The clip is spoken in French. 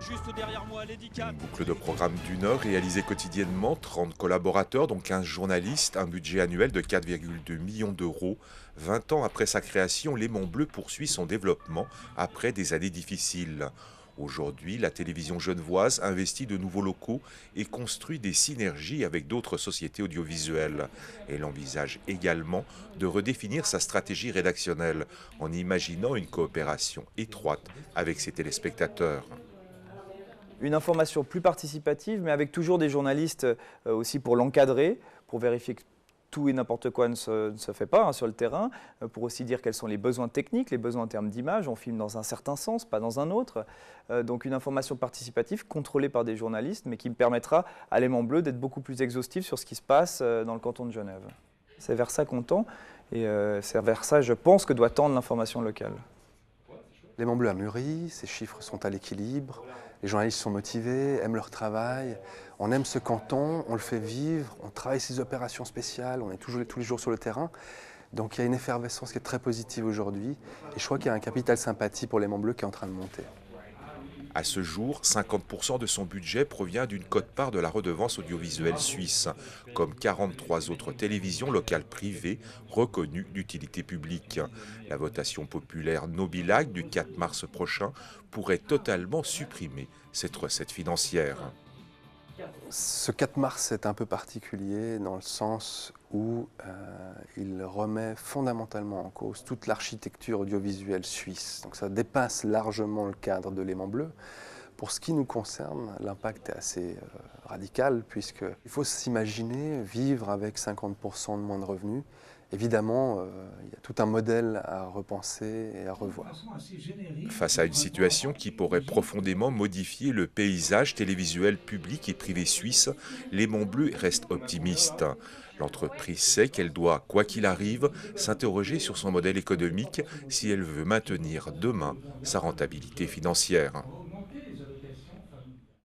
Juste derrière moi, Lady Cat. Une boucle de programme d'1 heure réalisée quotidiennement, 30 collaborateurs, dont 15 journalistes, un budget annuel de 4,2 millions d'euros. 20 ans après sa création, Léman Bleu poursuit son développement après des années difficiles. Aujourd'hui, la télévision genevoise investit de nouveaux locaux et construit des synergies avec d'autres sociétés audiovisuelles. Elle envisage également de redéfinir sa stratégie rédactionnelle en imaginant une coopération étroite avec ses téléspectateurs. Une information plus participative, mais avec toujours des journalistes aussi pour l'encadrer, pour vérifier que tout et n'importe quoi ne se fait pas sur le terrain, pour aussi dire quels sont les besoins techniques, les besoins en termes d'image. On filme dans un certain sens, pas dans un autre. Donc une information participative contrôlée par des journalistes, mais qui me permettra à Léman Bleu d'être beaucoup plus exhaustif sur ce qui se passe dans le canton de Genève. C'est vers ça qu'on tend, et c'est vers ça, je pense, que doit tendre l'information locale. Léman Bleu a mûri, ses chiffres sont à l'équilibre, les journalistes sont motivés, aiment leur travail, on aime ce canton, on le fait vivre, on travaille ses opérations spéciales, on est tous les jours sur le terrain. Donc il y a une effervescence qui est très positive aujourd'hui et je crois qu'il y a un capital sympathie pour Léman Bleu qui est en train de monter. À ce jour, 50% de son budget provient d'une quote-part de la redevance audiovisuelle suisse, comme 43 autres télévisions locales privées reconnues d'utilité publique. La votation populaire Nobilag du 4 mars prochain pourrait totalement supprimer cette recette financière. Ce 4 mars est un peu particulier dans le sens où il remet fondamentalement en cause toute l'architecture audiovisuelle suisse. Donc ça dépasse largement le cadre de Léman Bleu. Pour ce qui nous concerne, l'impact est assez radical puisqu'il faut s'imaginer vivre avec 50% de moins de revenus. Évidemment, il y a tout un modèle à repenser et à revoir. Face à une situation qui pourrait profondément modifier le paysage télévisuel public et privé suisse, Léman Bleu reste optimiste. L'entreprise sait qu'elle doit, quoi qu'il arrive, s'interroger sur son modèle économique si elle veut maintenir demain sa rentabilité financière.